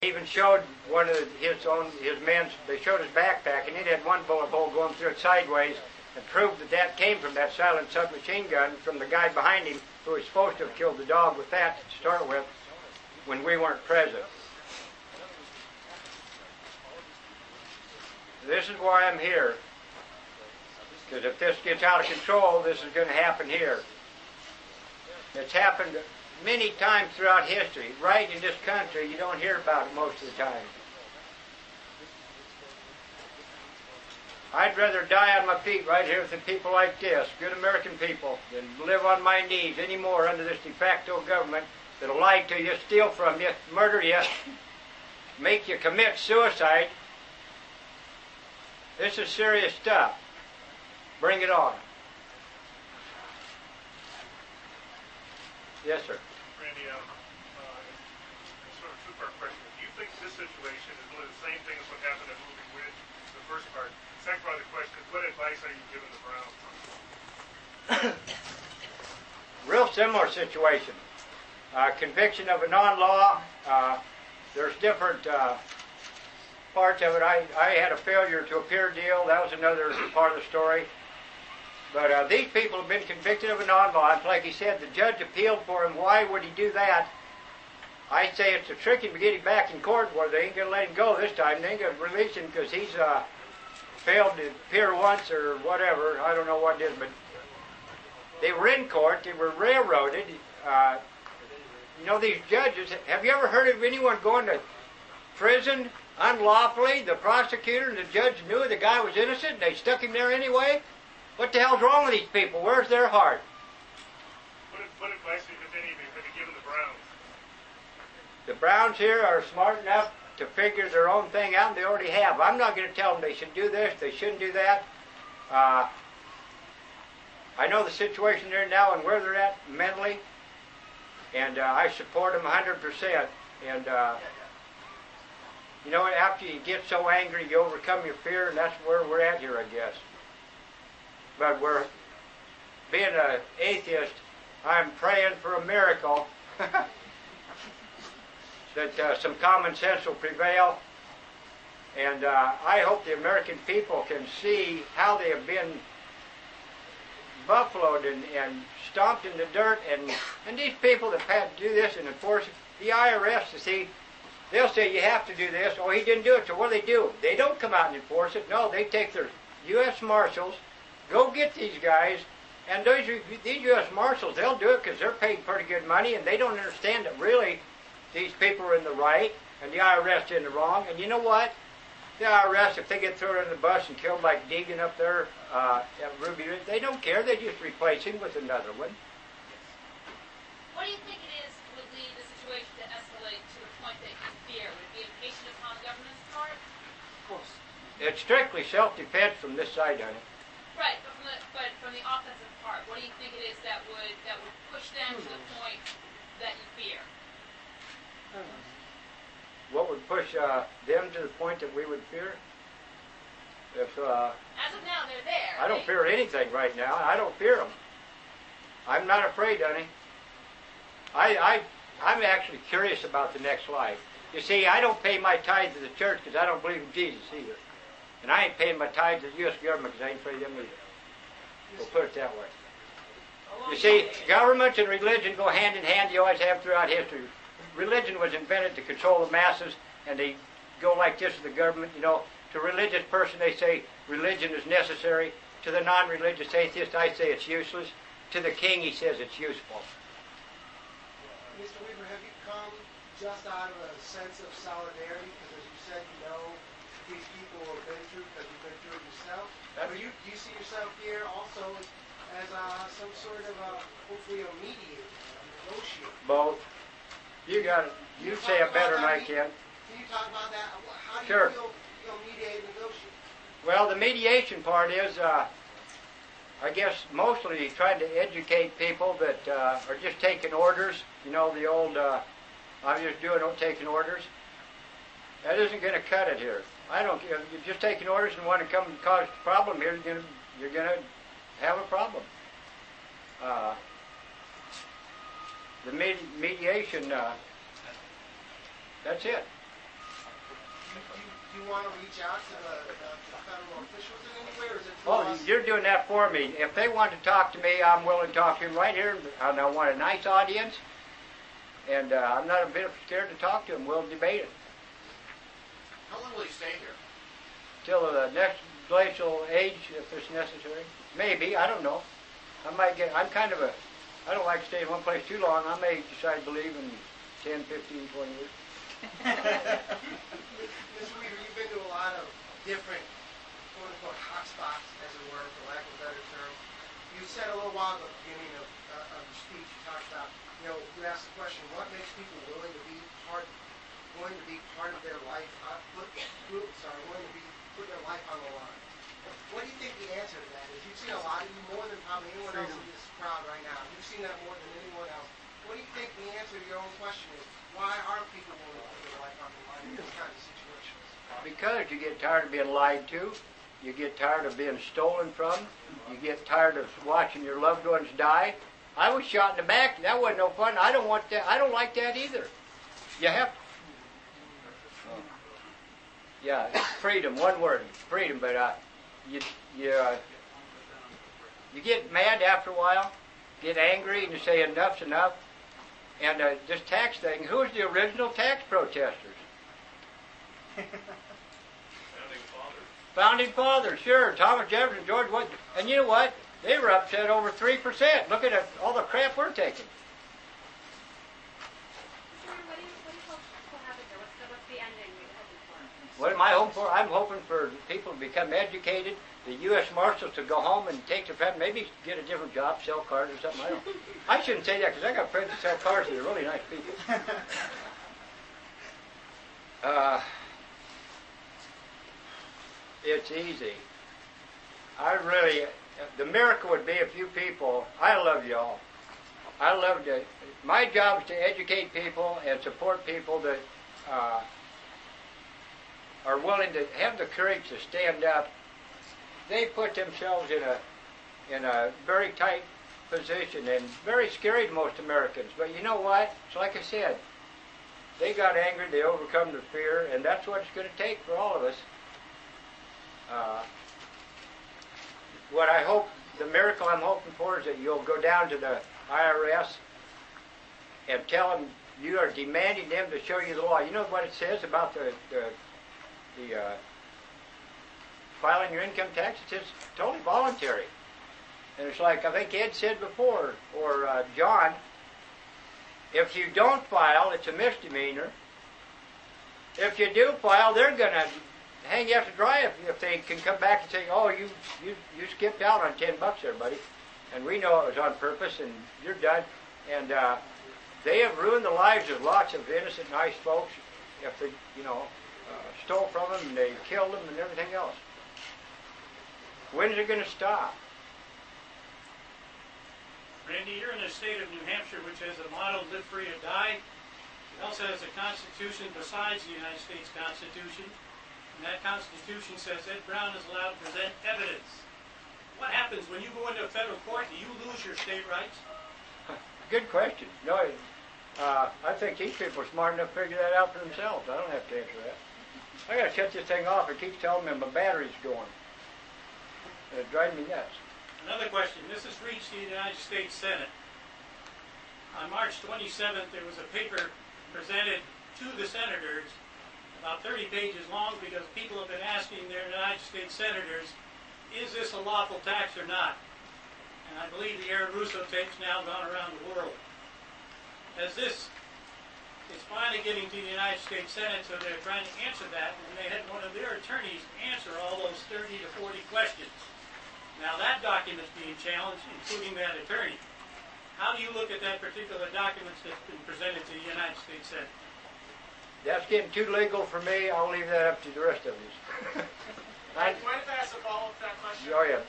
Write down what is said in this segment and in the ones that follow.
He even showed one of his men's. They showed his backpack, and it had one bullet hole going through it sideways, and proved that that came from that silent submachine gun from the guy behind him, who was supposed to have killed the dog with that to start with, when we weren't present. This is why I'm here, because if this gets out of control, this is going to happen here. It's happened many times throughout history. Right in this country, you don't hear about it most of the time. I'd rather die on my feet right here with the people like this, good American people, than live on my knees anymore under this de facto government that'll lie to you, steal from you, murder you, make you commit suicide. This is serious stuff. Bring it on. Yes, sir. Randy, sort of a two-part question. Do you think this situation is really the same thing as what happened at Moving Ridge, the first part? Second part of the question is, what advice are you giving the Browns? Real similar situation. Conviction of a non-law. There's different parts of it. I had a failure to appear deal. That was another part of the story. But these people have been convicted of a non-law. It's like he said, the judge appealed for him. Why would he do that? I say it's a trick him to get him back in court where they ain't going to let him go this time. They ain't going to release him because he's failed to appear once or whatever. I don't know what it is, but they were in court. They were railroaded. You know, these judges, have you ever heard of anyone going to prison unlawfully? The prosecutor and the judge knew the guy was innocent and they stuck him there anyway? What the hell's wrong with these people? Where's their heart? What advice are you giving the Browns? The Browns here are smart enough to figure their own thing out, and they already have. I'm not going to tell them they should do this, they shouldn't do that. I know the situation they're in now and where they're at mentally, and I support them 100%. And you know, after you get so angry, you overcome your fear, and that's where we're at here, I guess. But we're, being an atheist, I'm praying for a miracle that some common sense will prevail. And I hope the American people can see how they have been buffaloed and stomped in the dirt. And these people that had to do this and enforce it, the IRS, you see, they'll say you have to do this. Oh, he didn't do it, so what do? They don't come out and enforce it. No, they take their U.S. Marshals, go get these guys, and these U.S. Marshals, they'll do it because they're paid pretty good money, and they don't understand that really these people are in the right, and the IRS in the wrong. And you know what? The IRS, if they get thrown in the bus and killed like Deegan up there at Ruby Ridge, they don't care. They just replace him with another one. What do you think it is would lead the situation to escalate to the point that you fear? Would it be impatient upon the government's part? Of course. It's strictly self-defense from this side, honey. Right, but from the offensive part, what do you think it is that would push them to the point that you fear? What would push them to the point that we would fear? If as of now, they're there. I don't fear anything right now. I don't fear them. I'm not afraid, honey. I'm actually curious about the next life. You see, I don't pay my tithe to the church because I don't believe in Jesus either. And I ain't paying my tithe to the U.S. government because I ain't afraid of them either. We'll put it that way. You see, governments and religion go hand in hand. You always have throughout history. Religion was invented to control the masses, and they go like this to the government. You know, to a religious person, they say religion is necessary. To the non-religious atheist, I say it's useless. To the king, he says it's useful. Mr. Weaver, have you come just out of a sense of solidarity? Because as you said, you know these people have been through, because you've been through it yourself. Do you see yourself here also as some sort of hopefully a mediator, a negotiator? Both. You got it. You say it better than I can. Can you talk about that? How do Sure. you feel mediate and negotiate? Well, the mediation part is, I guess, mostly trying to educate people that are just taking orders. You know, the old, I'm just taking orders. That isn't going to cut it here. I don't care. You're just taking orders and want to come and cause a problem here, you're going to have a problem. The mediation, that's it. Do you want to reach out to the federal officials in any way, or is it through Oh, us? you're doing that for me. If they want to talk to me, I'm willing to talk to them right here. And I want a nice audience. And I'm not a bit scared to talk to them. We'll debate it. How long will you stay here? Till the next glacial age, if it's necessary. Maybe, I don't know. I'm kind of I don't like to stay in one place too long. I may decide to leave in 10, 15, 20 years. Mr. Weaver, you've been to a lot of different, quote-unquote, hot spots, as it were, for lack of a better term. You said a little while at the beginning of your speech, you talked about, you asked the question, what makes people willing to be part of their life, willing to be put their life on the line? What do you think the answer to that is? You've seen a lot of you, more than probably anyone else in this crowd right now. You've seen that more than anyone else. What do you think the answer to your own question is? Why aren't people willing to put their life on the line in this kind of situations? Because you get tired of being lied to. You get tired of being stolen from. You get tired of watching your loved ones die. I was shot in the back. That wasn't no fun. I don't want that. I don't like that either. You have yeah, freedom. One word, freedom. But you get mad after a while, get angry, and you say enough's enough. And this tax thing. Who's the original tax protesters? Founding fathers, sure. Thomas Jefferson, George Washington. And you know what? They were upset over 3%. Look at all the crap we're taking. What do you hope will happen here? What's the ending you're hoping for? What am I hoping for? I'm hoping for people to become educated, the U.S. Marshals to go home and take their family, maybe get a different job, sell cars or something. I shouldn't say that because I got friends that sell cars that are really nice people. It's easy. The miracle would be a few people. I love y'all. My job is to educate people and support people that are willing to have the courage to stand up. They put themselves in a very tight position and very scary to most Americans. But you know what? It's like I said. They got angry. They overcome their fear, and that's what it's going to take for all of us. What I hope, the miracle I'm hoping for is that you'll go down to the IRS and tell them you are demanding them to show you the law. You know what it says about the filing your income tax? It says totally voluntary. And it's like I think Ed said before, or John, if you don't file, it's a misdemeanor. If you do file, they're going to hang you out to dry if they can come back and say, oh, you skipped out on $10 there, buddy. And we know it was on purpose, and you're done. And they have ruined the lives of lots of innocent, nice folks if they, stole from them and they killed them and everything else. When's it going to stop? Randy, you're in the state of New Hampshire, which has a motto, live free or die. It also has a constitution besides the United States Constitution. And that Constitution says Ed Brown is allowed to present evidence. What happens when you go into a federal court? Do you lose your state rights? Good question. No, I think these people are smart enough to figure that out for themselves. I don't have to answer that. I got to shut this thing off. It keeps telling me my battery's going. It drives me nuts. Another question. This has reached the United States Senate. On March 27th, there was a paper presented to the senators about 30 pages long because people have been asking their United States senators, is this a lawful tax or not? And I believe the Aaron Russo tape's now gone around the world. As this is finally getting to the United States Senate, so they're trying to answer that, and they had one of their attorneys answer all those 30 to 40 questions. Now that document's being challenged, including that attorney. How do you look at that particular document that's been presented to the United States Senate? That's getting too legal for me. I'll leave that up to the rest of you. I wanted to ask a follow-up to that question. Oh, yeah.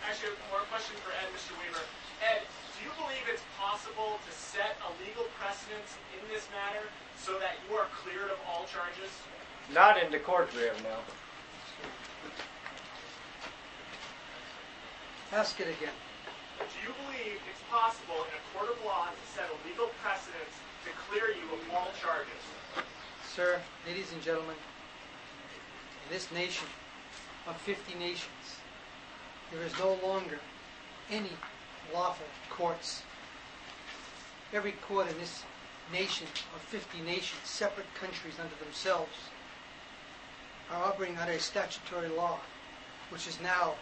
Actually, more question for Ed, Mr. Weaver. Ed, do you believe it's possible to set a legal precedence in this matter so that you are cleared of all charges? Not in the courts we have now. Ask it again. Do you believe it's possible in a court of law to set a legal precedence to clear you of all charges? Sir, ladies and gentlemen, in this nation of 50 nations, there is no longer any lawful courts. Every court in this nation of 50 nations, separate countries unto themselves, are operating under a statutory law, which is now